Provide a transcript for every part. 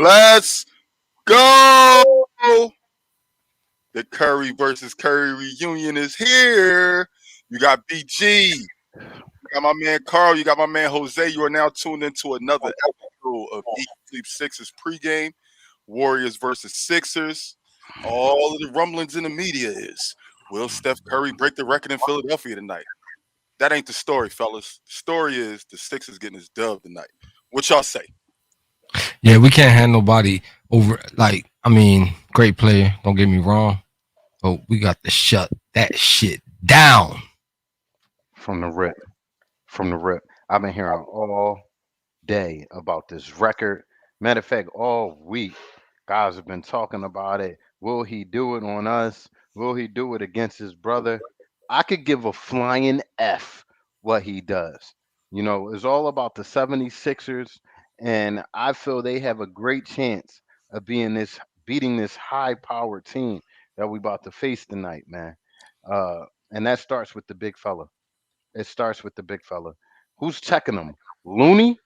Let's go. The Curry versus Curry reunion is here. You got BG. You got my man Carl. You got my man Jose. You are now tuned into another episode of Eat Sleep Sixers pregame. Warriors versus Sixers. All of the rumblings in the media is, will Steph Curry break the record in Philadelphia tonight? That ain't the story, fellas. The story is the Sixers getting his dub tonight. What y'all say? Yeah, we can't have nobody over. Great player. Don't get me wrong, but we got to shut that shit down. From the rip. I've been hearing all day about this record. Matter of fact, all week, guys have been talking about it. Will he do it on us? Will he do it against his brother? I could give a flying F what he does. It's all about the 76ers, and I feel they have a great chance of beating this high powered team that we about to face tonight, man. And that starts with the big fella. It starts with the big fella. Who's checking him? Looney?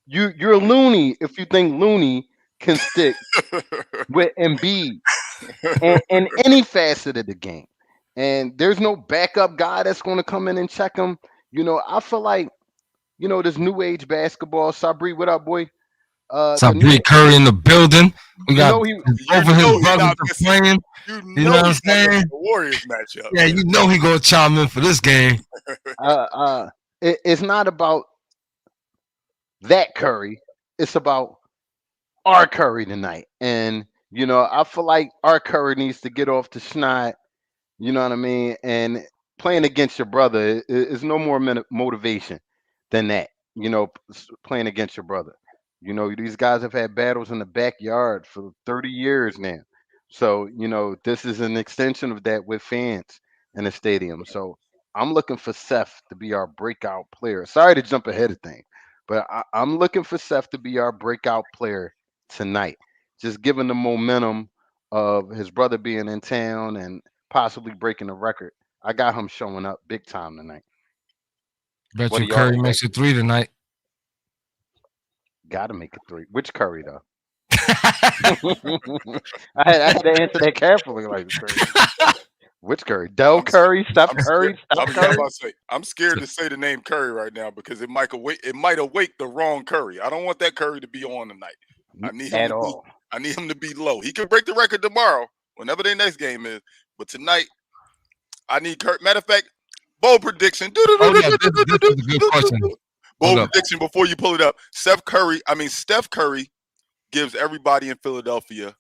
You're a loony if you think Looney can stick with Embiid in any facet of the game. And there's no backup guy that's going to come in and check him. I feel like, this new age basketball. Sabri, what up, boy? The new, Sabri Curry in the building. We you got know he, over his he's brothers not are missing. playing. You You know know what I'm he's not missing saying? the Warriors matchup. Yeah, you know he gonna chime in for this game. it's not about that Curry. It's about our Curry tonight. And, I feel like our Curry needs to get off the schneid, you know what I mean? And playing against your brother is no more motivation than that, playing against your brother. These guys have had battles in the backyard for 30 years now. So, this is an extension of that with fans in the stadium. So I'm looking for Seth to be our breakout player. Sorry to jump ahead of things, but I'm looking for Seth to be our breakout player tonight. Just given the momentum of his brother being in town and possibly breaking the record. I got him showing up big time tonight. Bet What you do y'all Curry think? makes it 3 tonight. Got to make it three. Which Curry though? I had to answer that carefully. Like Curry. Which Curry? Del I'm scared. Curry, Steph I'm scared. Curry, Steph I'm Curry. about to say I'm scared to say the name Curry right now because it might awake. It might awake the wrong Curry. I don't want that Curry to be on tonight. I need him At to be. all. I need him to be low. He can break the record tomorrow, whenever their next game is. But tonight, I need Curry. Matter of fact, bold prediction. Hold up, this is a good question. Hold Bold up. prediction before you pull it up. Steph Curry gives everybody in Philadelphia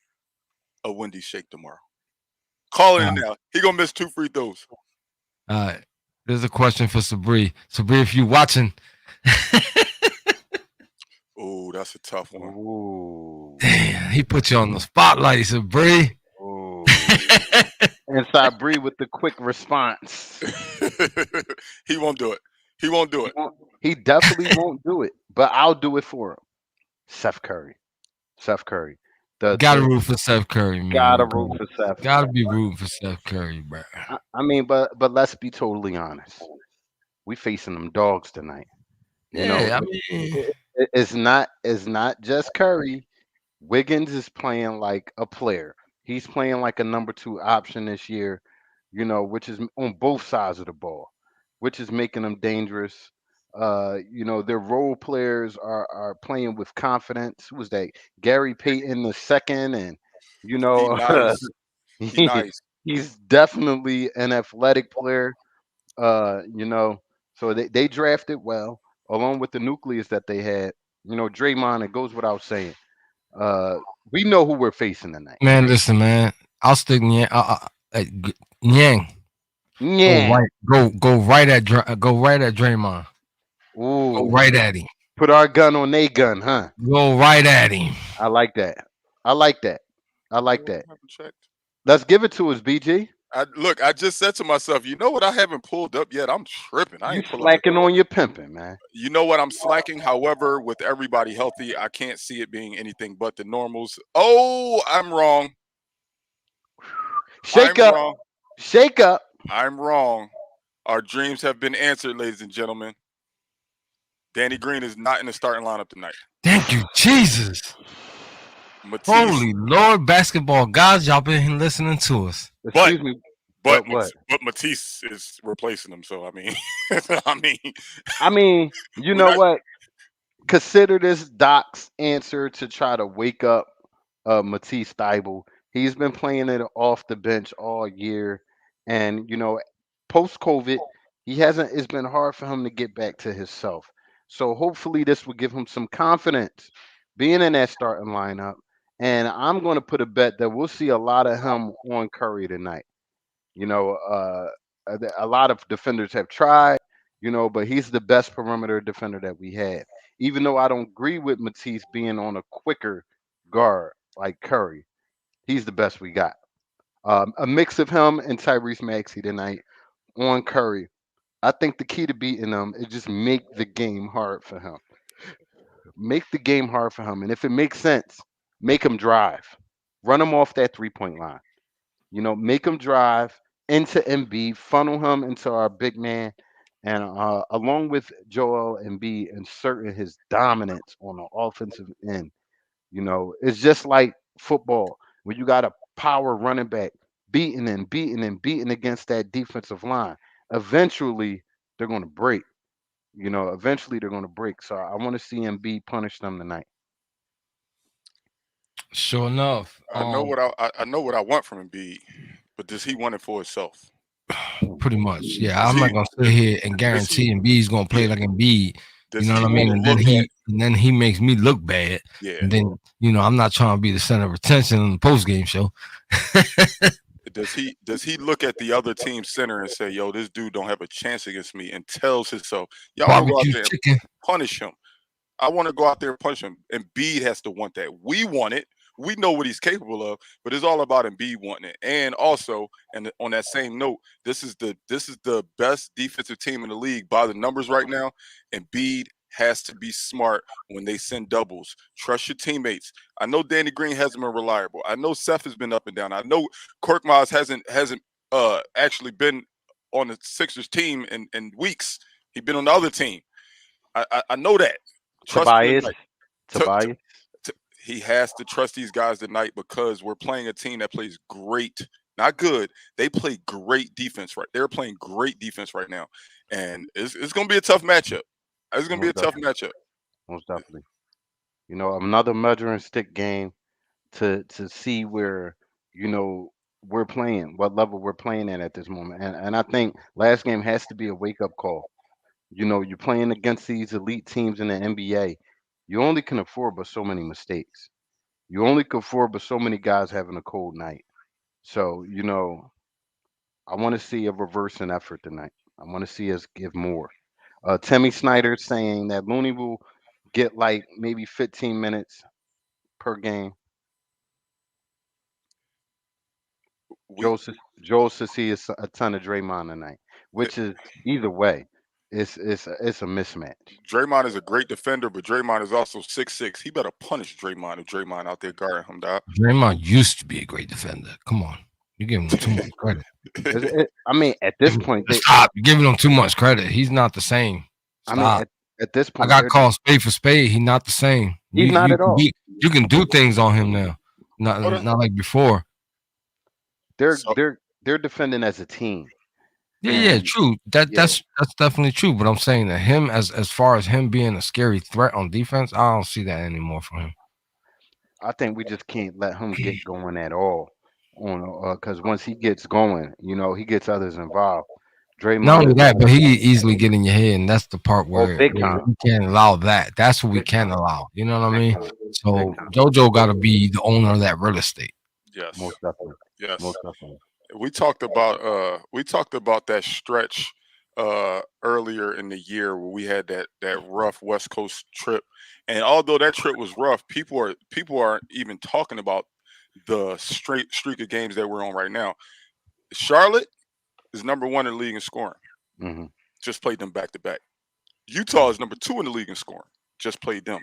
a Wendy's shake tomorrow. Call it in now. He gonna miss 2 free throws. There's a question for Sabri. Sabri, if you watching, Oh, that's a tough one. Ooh. damn, he put you on the spotlight, Sabri. Ooh. And Sabri with the quick response. He won't do it. He won't do it. He definitely won't do it, but I'll do it for him. Seth Curry. Seth Curry. Gotta root for Steph Curry, man. Gotta root for Seth. Gotta be rooting for Steph Curry, bro. I mean, but let's be totally honest. We facing them dogs tonight. Yeah, I mean, It's not just Curry. Wiggins is playing like a player. He's playing like a number 2 option this year, which is on both sides of the ball, which is making them dangerous. Their role players are playing with confidence. Who was that? Gary Payton the second, and you He know nice. He he, nice. he's definitely an athletic player. So they drafted well, along with the nucleus that they had. Draymond. It goes without saying. Uh, we know who we're facing tonight. man, listen, man. I'll stick Nyang. Nyang. Yeah. Go right at Draymond. Go Ooh. right at him. Put our gun on they gun, huh? Go right at him. I like that. I like that. I haven't checked. Let's give it to us, BG. I just said to myself, you know what? I haven't pulled up yet. I'm tripping. I You ain't pulling up. slacking on your pimping, man. You know what? I'm slacking. However, with everybody healthy, I can't see it being anything but the normals. Oh, I'm wrong. Shake I'm up. wrong. Shake up. I'm wrong. Our dreams have been answered, ladies and gentlemen. Danny Green is not in the starting lineup tonight. Thank you, Jesus. Matisse, Holy Lord, basketball guys, y'all been here listening to us. Excuse me. but What? Matisse is replacing him. So I mean, I mean, you we're know not. what? Consider this Doc's answer to try to wake up Matisse Thybulle. He's been playing it off the bench all year, and post COVID, he hasn't. It's been hard for him to get back to himself. So hopefully, this will give him some confidence being in that starting lineup. And I'm going to put a bet that we'll see a lot of him on Curry tonight. You know, a lot of defenders have tried, but he's the best perimeter defender that we had. Even though I don't agree with Matisse being on a quicker guard like Curry, he's the best we got. A mix of him and Tyrese Maxey tonight on Curry. I think the key to beating him is just make the game hard for him. Make the game hard for him, and if it makes sense, make him drive. Run him off that 3-point line. Make him drive into Embiid, funnel him into our big man, and along with Joel Embiid inserting his dominance on the offensive end. It's just like football when you got a power running back beating and beating and beating against that defensive line. Eventually, they're going to break. Eventually they're going to break. So I want to see Embiid punish them tonight. Sure enough. I know what I know what I want from Embiid, but does he want it for himself? Pretty much. Yeah, I'm he- not gonna sit here and guarantee Embiid's gonna play like Embiid. Does You know he what I mean? wanna And then look he makes me look bad. Yeah. And then I'm not trying to be the center of attention on the post game show. Does he look at the other team center and say, "Yo, this dude don't have a chance against me," and tells himself, "Y'all want to go out Barbecue there and chicken. punish him. I want to go out there and punch him." Embiid has to want that. We want it. We know what he's capable of, but it's all about Embiid wanting it. And also, and on that same note, this is the best defensive team in the league by the numbers right now. Embiid has to be smart when they send doubles. Trust your teammates. I know Danny Green hasn't been reliable. I know Seth has been up and down. I know Korkmaz hasn't actually been on the Sixers team in weeks. He's been on the other team. I know that. Trust him Tobias. he has to trust these guys tonight because we're playing a team that plays great, not good. They play great defense, right? They're playing great defense right now, and it's going to be a tough matchup. It's going to be a tough matchup. Most definitely. Another measuring stick game to see where we're playing, what level we're playing at this moment, and I think last game has to be a wake up call. You're playing against these elite teams in the NBA. You only can afford but so many mistakes. You only can afford but so many guys having a cold night. So, I want to see a reversing effort tonight. I want to see us give more. Timmy Snyder saying that Looney will get like maybe 15 minutes per game. Joel should see a ton of Draymond tonight, which is either way, it's a mismatch. Draymond is a great defender, but Draymond is also 6'6". He better punish Draymond if Draymond out there guarding him, dog. Draymond used to be a great defender. Come on. You're giving him too much credit. I mean, at this point, stop. You're giving him too much credit. He's not the same. Stop. I mean, at this point, I got called spade for spade. He's not the same. He's not at all. You can do things on him now, not like before. They're defending as a team. Yeah, true. That's definitely true. But I'm saying that him as far as him being a scary threat on defense, I don't see that anymore from him. I think we just can't let him get going at all. Because once he gets going, he gets others involved. Draymond, not only that, but he easily get in your head, and that's the part where big we time. can't allow that. That's what we can't allow. You know what I mean? So JoJo got to be the owner of that real estate. Yes, most definitely. Yes, most definitely. We talked about that stretch earlier in the year where we had that rough West Coast trip, and although that trip was rough, people aren't even talking about the straight streak of games that we're on right now. Charlotte is number 1 in the league in scoring. Mm-hmm. Just played them back to back. Utah is number 2 in the league in scoring. Just played them.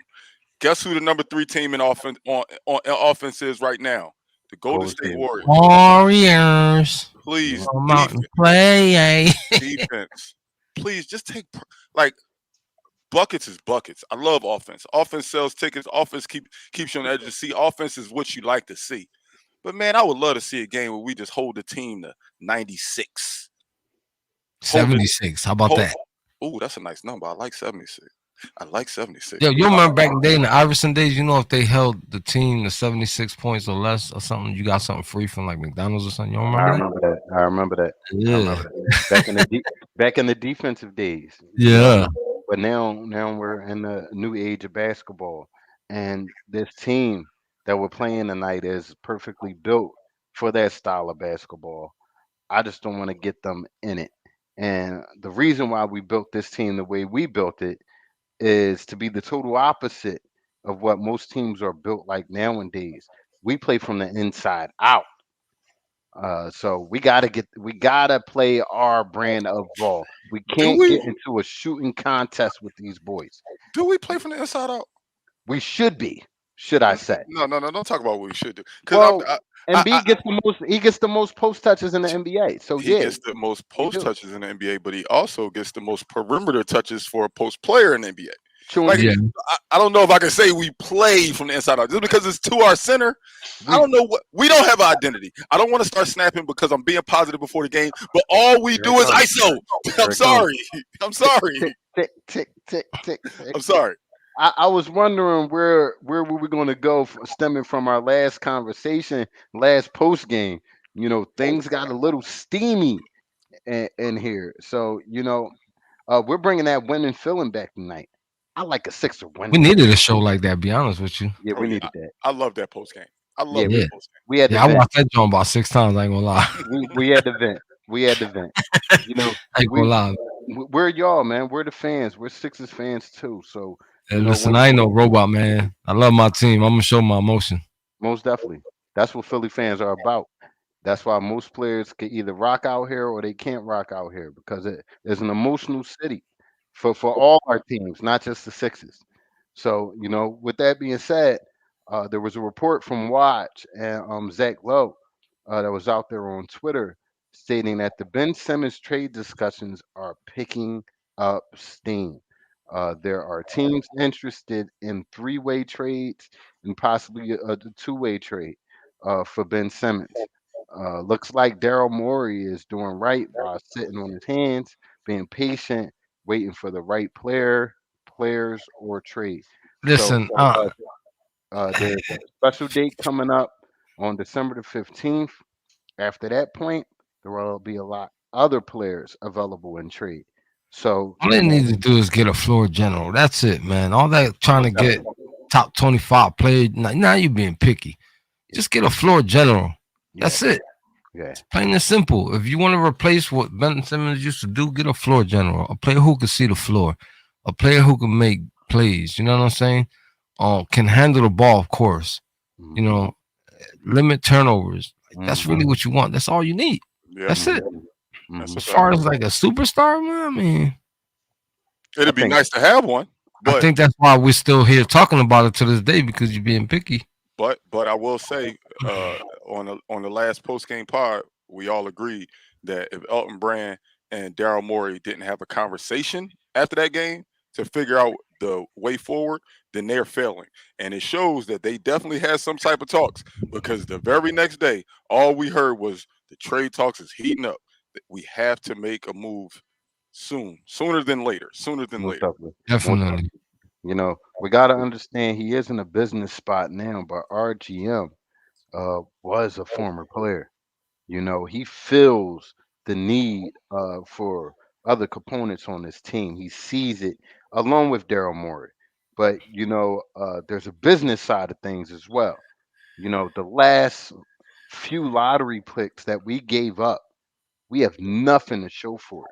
Guess who the number 3 team in offense on offense is right now? The Golden State Warriors. Warriors. Please come out and play. Defense. Please just take buckets is buckets. I love offense. Offense sells tickets. Offense keeps you on the edge of the seat. Offense is what you like to see. But man, I would love to see a game where we just hold the team to 96. Hold it. 76. How about Hold. that? Oh, that's a nice number. I like 76. I like 76. Yo, you remember back in the day in the Iverson days, you know, if they held the team to 76 points or less or something, you got something free from like McDonald's or something. You don't I remember that? remember that. I remember that. I Yeah. remember that. Back in the defensive days. Yeah. But now we're in the new age of basketball, and this team that we're playing tonight is perfectly built for that style of basketball. I just don't want to get them in it. And the reason why we built this team the way we built it is to be the total opposite of what most teams are built like nowadays. We play from the inside out. So we gotta play our brand of ball. We Do can't we? get into a shooting contest with these boys. Do we play from the inside out? We should be, should I say? No. Don't talk about what we should do. Because Well, I, Embiid gets the most. He gets the most post touches in the NBA. So he yeah, gets the most we post do. touches in the NBA, but he also gets the most perimeter touches for a post player in the NBA. True Like, Yeah. I don't know if I can say we play from the inside out just because it's to our center. I We- don't know what we don't have an identity. I don't want to start snapping because I'm being positive before the game, but all we Here do it is comes. ISO. Here I'm it sorry. I'm sorry. Tick tick tick tick tick. tick. I'm sorry. I was wondering where were we going to go stemming from our last conversation, last post game. You know, things got a little steamy in here. So we're bringing that winning feeling back tonight. I like a Sixer win. We needed a show like that, be honest with you. Yeah, Oh, we yeah. needed that. I love that post game. I love Yeah, that Yeah. post game. We had Yeah, to I vent. watched that joint about 6 times, I ain't gonna lie. We had to vent. We had to vent. You know, I ain't gonna lie. we're y'all, man. We're the fans. We're Sixers fans too. So Hey, listen, I ain't no robot, man. I love my team. I'm gonna show my emotion. most definitely, that's what Philly fans are about. That's why most players can either rock out here or they can't rock out here because it is an emotional city for all our teams, not just the Sixers. So, with that being said, there was a report from Watch and Zach Lowe that was out there on Twitter stating that the Ben Simmons trade discussions are picking up steam. There are teams interested in three-way trades and possibly a two-way trade for Ben Simmons. Looks like Daryl Morey is doing right by sitting on his hands, being patient, waiting for the right players, or trade. So Listen, there's a special date coming up on December the 15th. After that point, there will be a lot other players available in trade. So all they need to do is get a floor general. That's it, man. All that trying to get top 25 played. Now you being picky. Just get a floor general. That's it. yeah, It's plain and simple. If you want to replace what Ben Simmons used to do, get a floor general, a player who can see the floor, a player who can make plays. You know what I'm saying? Can handle the ball, of course. You know, limit turnovers. That's really what you want. That's all you need. Yeah. That's it. That's As a far fact. as like a superstar, man, I mean, It'd be think- nice to have one, I but think that's why we're still here talking about it to this day because you're being picky. but I will say on the last post game pod, we all agreed that if Elton Brand and Daryl Morey didn't have a conversation after that game to figure out the way forward, then they're failing. And it shows that they definitely had some type of talks because the very next day, all we heard was the trade talks is heating up. We have to make a move sooner than later. most definitely. Definitely. We got to understand he is in a business spot now, but our GM was a former player. He feels the need for other components on this team. He sees it along with Daryl Morey. But there's a business side of things as well. The last few lottery picks that we gave up, we have nothing to show for it.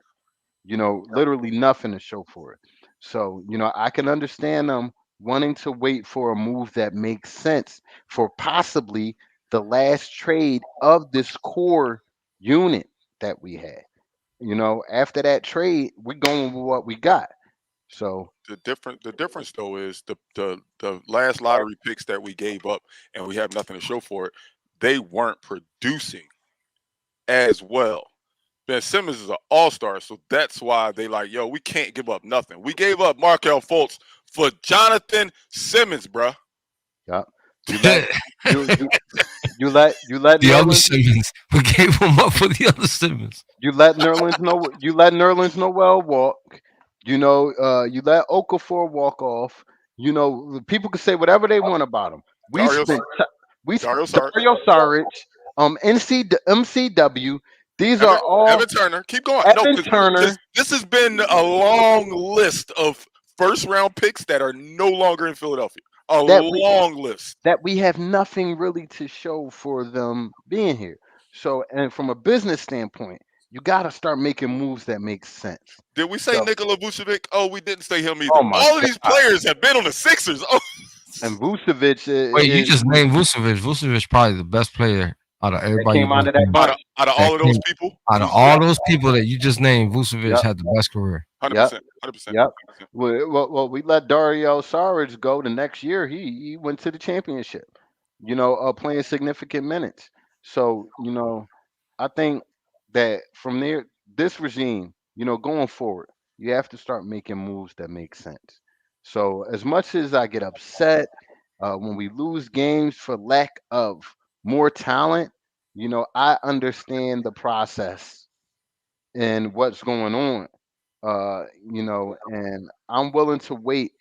Literally nothing to show for it. So, I can understand them wanting to wait for a move that makes sense for possibly the last trade of this core unit that we had. After that trade, we're going with what we got. So, The difference though is the last lottery picks that we gave up and we have nothing to show for it. They weren't producing as well Ben Simmons is an all-star, so that's why they like, yo, we can't give up nothing. We gave up Markelle Fultz for Jonathan Simmons, bruh. Yeah. You let you let The other Nerlens Simmons. We gave him up for the other Simmons. you let Nerlens Noel walk. You let Okafor walk off. People can say whatever they want about him. We Dario, spent we Dario spent Saric, Dario Saric, MCW. These Evan, are all Evan Turner. Keep going. No, Evan because Turner this has been a long list of first-round picks that are no longer in Philadelphia. A that we long list. that we have nothing really to show for them being here. So, and from a business standpoint, you got to start making moves that make sense. Did we say So, Nikola Vucevic? Oh, we didn't say him either. oh my All of these God. players have been on the Sixers. Oh, And Vucevic Wait, you just named Vucevic. Vucevic probably the best player out of that everybody. came You out just of that named. bunch. out of That all of those came- people, Out of Vucevic, all those people that you just named, Vucevic Yep. had the best career. 100%, 100%. Yep. Well, we let Dario Saric go the next year. He went to the championship. Playing significant minutes. So I think that from there, this regime, going forward, you have to start making moves that make sense. So as much as I get upset when we lose games for lack of more talent, I understand the process and what's going on. And I'm willing to wait,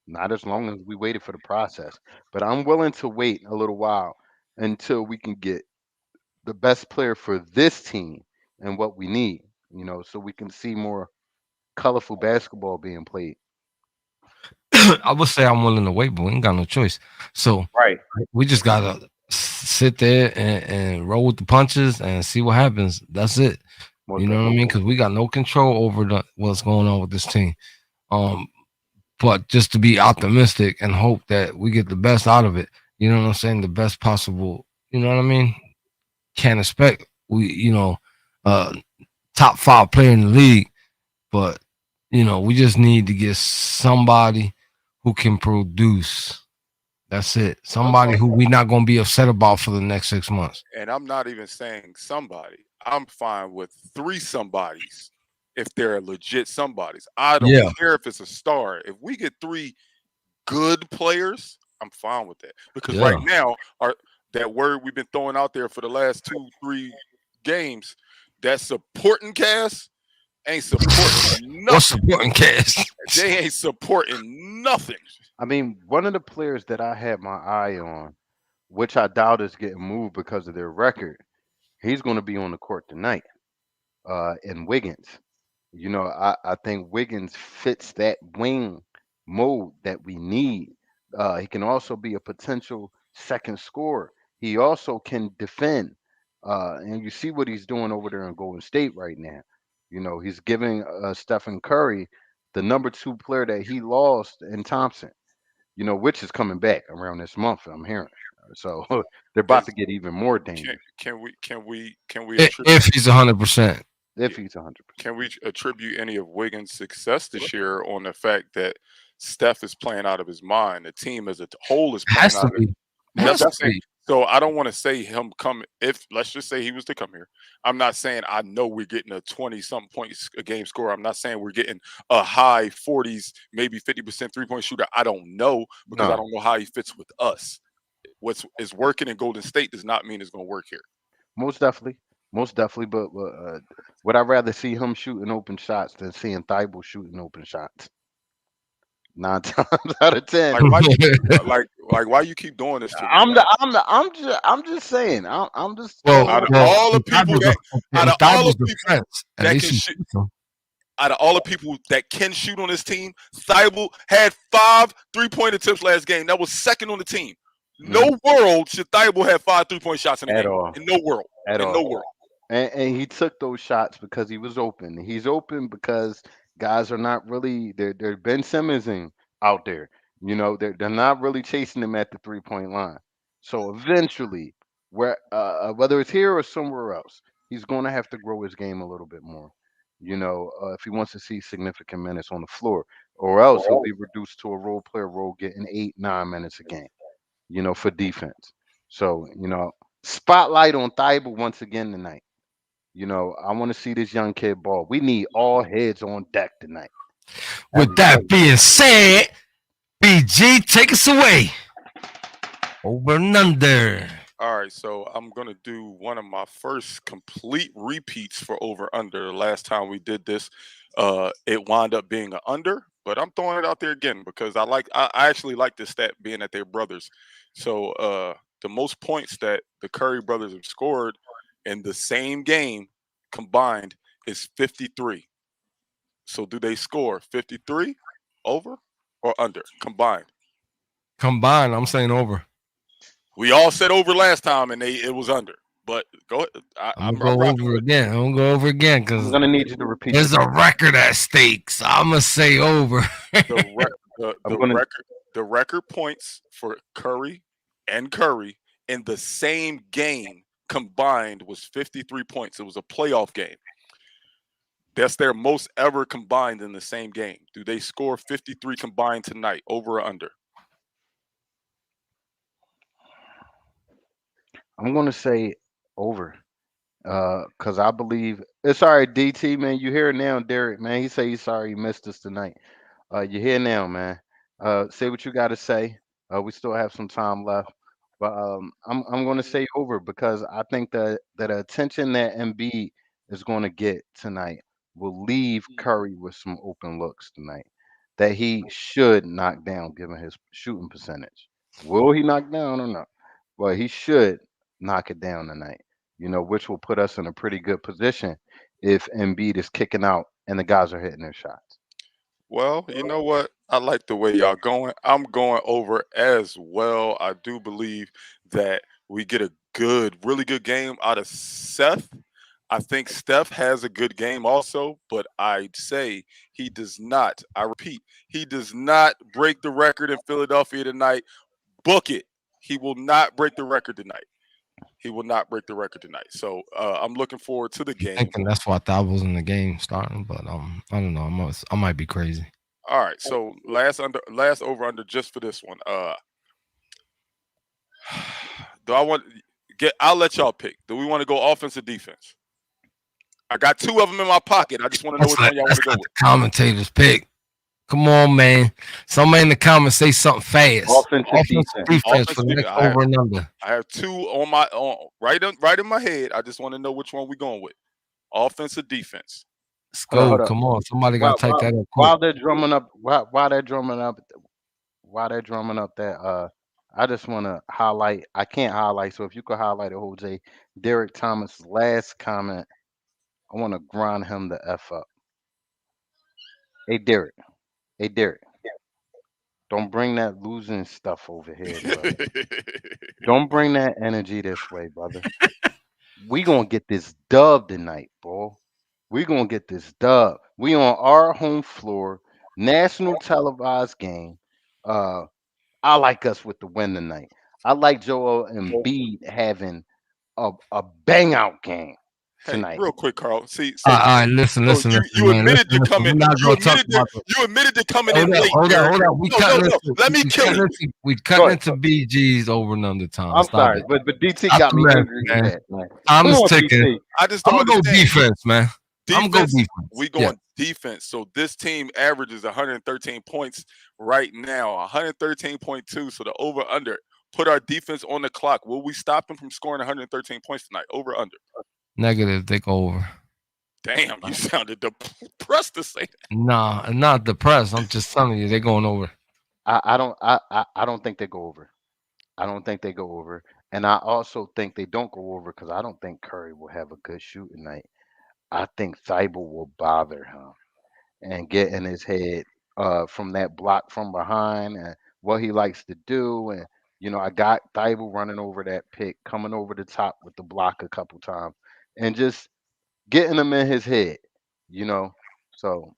not as long as we waited for the process, but I'm willing to wait a little while until we can get the best player for this team and what we need, so we can see more colorful basketball being played. I would say I'm willing to wait, but we ain't got no choice. So Right. we just gotta sit there and roll with the punches and see what happens. That's it. You know what I mean? Because we got no control over what's going on with this team. But just to be optimistic and hope that we get the best out of it. You know what I'm saying? The best possible. You know what I mean? Can't expect top 5 player in the league, but we just need to get somebody who can produce. That's it. Somebody who we're not going to be upset about for the next 6 months. And I'm not even saying somebody. I'm fine with 3 somebodies if they're legit somebodies. I don't care if it's a star. If we get 3 good players, I'm fine with that. Because right now, that word we've been throwing out there for the last 2-3 games, that supporting cast ain't supporting nothing. What's supporting cast? They ain't supporting nothing. I mean, one of the players that I had my eye on, which I doubt is getting moved because of their record, he's going to be on the court tonight. In Wiggins, I think Wiggins fits that wing mode that we need. He can also be a potential second scorer. He also can defend. And you see what he's doing over there in Golden State right now. He's giving Stephen Curry the number 2 player that he lost in Thompson. Which is coming back around this month. I'm hearing. So they're about to get even more dangerous. Can we if he's 100%? If he's 100%. Can we attribute any of Wiggins' success this year on the fact that Steph is playing out of his mind? The team as a whole is playing out of it. That's what I'm saying. So I don't want to say him come if let's just say he was to come here. I'm not saying I know we're getting a 20-something points a game score. I'm not saying we're getting a high 40s, maybe 50% 3-point shooter. I don't know because I don't know how he fits with us. What's is working in Golden State does not mean it's going to work here. Most definitely. But would I rather see him shooting open shots than seeing Thibault shooting open shots? 9 times out of 10. Why you keep doing this to me? I'm just saying. I'm just out of all the people that can shoot on this team, Thibault had 5 3-point attempts last game. That was second on the team. No world should Thibault have 5 3-point shots in the game. All. In no world. No world. And he took those shots because he was open. He's open because guys are not really they're Ben Simmonsing out there. They're not really chasing him at the 3-point line. So eventually, whether it's here or somewhere else, he's going to have to grow his game a little bit more. If he wants to see significant minutes on the floor, or else he'll be reduced to a role player role, getting 8-9 minutes a game. For defense. So spotlight on Thibault once again tonight. You know, I want to see this young kid ball. We need all heads on deck tonight. With that being said, BG, take us away. Over and under. All right, so I'm gonna do one of my first complete repeats for over under. The last time we did this, it wound up being an under, but I'm throwing it out there again because I actually like this stat being that they're brothers. So the most points that the Curry brothers have scored in the same game combined is 53. So do they score 53 over or under combined? Combined, I'm saying over. We all said over last time, and it was under. But go ahead. I'm gonna go over again. I'm gonna go over again I'm because gonna need you to repeat. there's a record at stake. So I'm gonna say over. The record points for Curry and Curry in the same game combined was 53 points. It was a playoff game. That's their most ever combined in the same game. Do they score 53 combined tonight? Over or under? I'm gonna say over. Cause I believe it's all right, DT man. You here now, Derek man. He say he's sorry he missed us tonight. You're here now, man. Say what you got to say. We still have some time left, but I'm going to say over because I think that attention that Embiid is going to get tonight will leave Curry with some open looks tonight that he should knock down given his shooting percentage. Will he knock down or not? Well, he should knock it down tonight. You know, which will put us in a pretty good position if Embiid is kicking out and the guys are hitting their shots. Well, you know what? I like the way y'all going. I'm going over as well. I do believe that we get a really good game out of Seth. I think Steph has a good game also, but I'd say he does not. I repeat, he does not break the record in Philadelphia tonight. Book it. He will not break the record tonight. He will not break the record tonight. So I'm looking forward to the game. Thinking that's why I was in the game starting, but I don't know. I might be crazy. All right. So last over under just for this one. Do I want I'll let y'all pick. Do we want to go offense or defense? I got two of them in my pocket. I just want to know which one y'all want to go with. Commentators pick. Come on, man. Somebody in the comments say something fast. Offense defense for the next over and under. I have two on right in my head. I just want to know which one we going with. Offense or defense? Let's go. Come on. Somebody got to type that up. While they're drumming up that I just want to highlight. I can't highlight. So if you could highlight it, Jose, Derek Thomas' last comment. I want to grind him the F up. Hey, Derek. Don't bring that losing stuff over here, brother. Don't bring that energy this way, brother. We gonna get this dub tonight, bro. We gonna get this dub. We on our home floor, national televised game. I like us with the win tonight. I like Joel Embiid having a bang out game tonight. Hey, real quick, Carl. See, all right, listen. You admitted to coming. You admitted to coming in late. Hold on. We cutting into BG's over and under time. I'm sorry, but DT got me angry. Man. I'm just ticking. I just don't go defense, man. I'm going defense. We going defense. So this team averages 113 points right now, 113.2. So the over under. Put our defense on the clock. Will we stop them from scoring 113 points tonight? Over under. Negative. They go over. Damn, you sounded depressed to say that. Nah, I'm not depressed. I'm just telling you, they're going over. I don't think they go over. I don't think they go over. And I also think they don't go over because I don't think Curry will have a good shooting night. I think Thibault will bother him and get in his head from that block from behind and what he likes to do. And, you know, I got Thibault running over that pick, coming over the top with the block a couple times and just getting him in his head, you know. So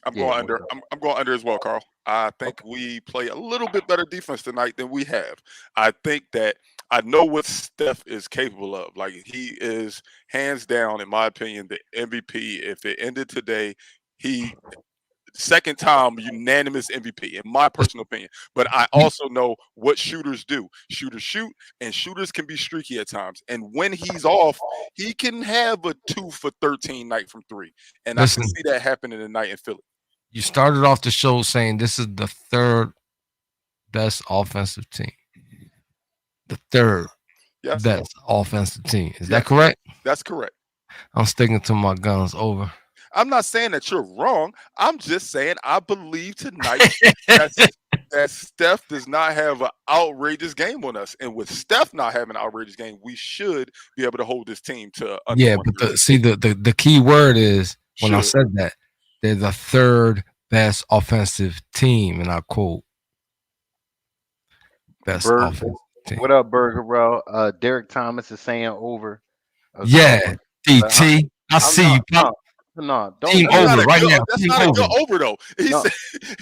I'm going under. I'm going under as well, Carl. I think we play a little bit better defense tonight than we have. I think that I know what Steph is capable of. Like, he is hands down, in my opinion, the MVP. If it ended today, he second time unanimous MVP in my personal opinion. But I also know what shooters do. Shooters shoot, and shooters can be streaky at times. And when he's off, he can have a 2 for 13 night from three. And I Listen, can see that happening tonight in Philly. you started off the show saying this is the third best offensive team. The third Yes, best offensive team. Is Yeah. that correct? that's correct. I'm sticking to my guns. Over. I'm not saying that you're wrong. I'm just saying I believe tonight that Steph does not have an outrageous game on us. And with Steph not having an outrageous game, we should be able to hold this team to under Yeah, 100. but the key word is when I Should. said that they're the third best offensive team, and I quote best Bird, offensive team. what up, Burger Row? Derek Thomas is saying over. Yeah, DT. I see you. Pop. No, Team don't. over right now. That's Team not a over. good over though. No.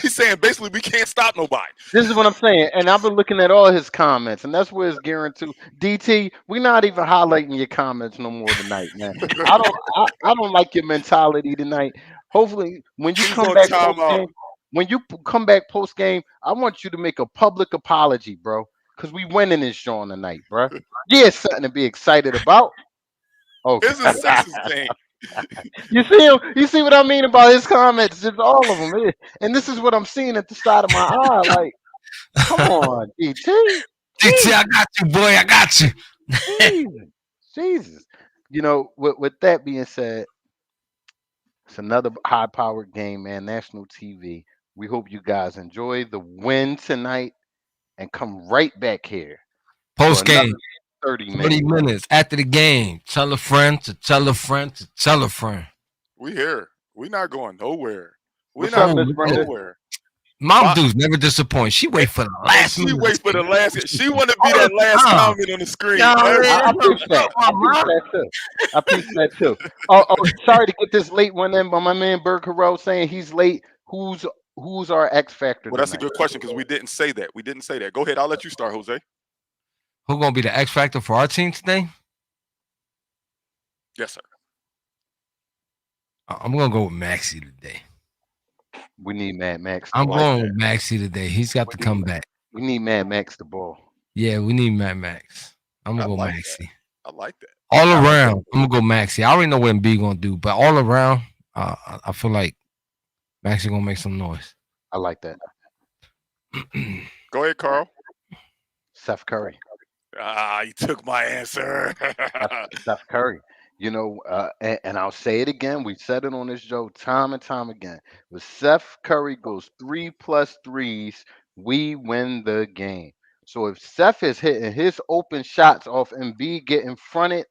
He's saying basically we can't stop nobody. This is what I'm saying, and I've been looking at all his comments, and that's where it's gearing to. DT, we're not even highlighting your comments no more tonight, man. I don't like your mentality tonight. Hopefully, when you He's come on back timeout. post game, come back post game, I want you to make a public apology, bro, because we winning this show tonight, bro. Yeah, it's something to be excited about. Okay. It's a Sixers game. You see him? You see what I mean about his comments? Just all of them. And this is what I'm seeing at the side of my eye. Like, come on, DT. DT, I got you, boy. I got you. Jesus. You know, with that being said, it's another high-powered game, man. National TV. We hope you guys enjoy the win tonight and come right back here. Post game. 30 30 minutes. minutes after the game. Tell a friend to tell a friend to tell a friend. We here. We not going nowhere. We What's not up, Miss going Brenda? nowhere. Mom dudes never disappoint. She wait for the last She minute. waits for the last. She want to be that last comment on the screen. Yeah, I appreciate that. I appreciate that too. Oh, sorry to get this late one in, but my man Berg Carroll saying he's late. Who's our X factor? Well, that's a tonight? good question because we didn't say that. We didn't say that. Go ahead. I'll let you start, Jose. Who gonna be the X factor for our team today? Yes, sir. I'm gonna go with Maxie today. We need Mad Max. I'm going with Maxie today. He's got to come back. We need Mad Max the ball. Yeah, we need Mad Max. I'm gonna I go like Maxie. I like that. All around, I'm gonna go Maxie. I already know what B gonna do, but all around, I feel like Maxie gonna make some noise. I like that. Go ahead, Carl. Steph Curry. You took my answer. Steph Curry. You know, and I'll say it again. We've said it on this show time and time again. When Steph Curry goes 3+ threes, we win the game. So if Steph is hitting his open shots off Embiid getting fronted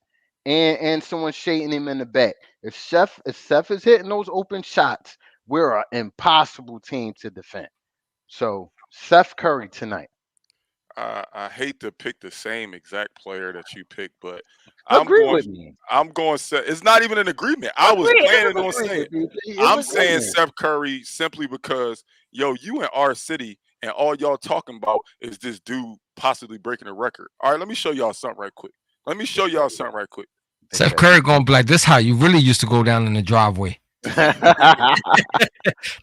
and someone shading him in the back, if Steph is hitting those open shots, we're an impossible team to defend. So Steph Curry tonight. I hate to pick the same exact player that you picked, but Agree with me. I'm going. It's not even an agreement. I was planning on saying. I'm saying Steph Curry simply because you in our city and all y'all talking about is this dude possibly breaking a record. All right, let me show y'all something right quick. Steph Curry gonna be like, this how you really used to go down in the driveway.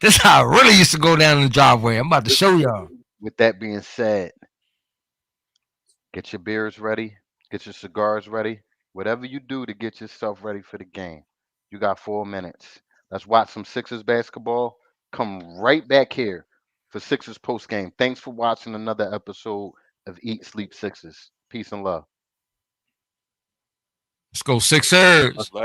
This how I really used to go down in the driveway. I'm about to show y'all. With that being said, get your beers ready, get your cigars ready, whatever you do to get yourself ready for the game. You got 4 minutes. Let's watch some Sixers basketball. Come right back here for Sixers post game. Thanks for watching another episode of Eat Sleep Sixers. Peace and love. Let's go Sixers.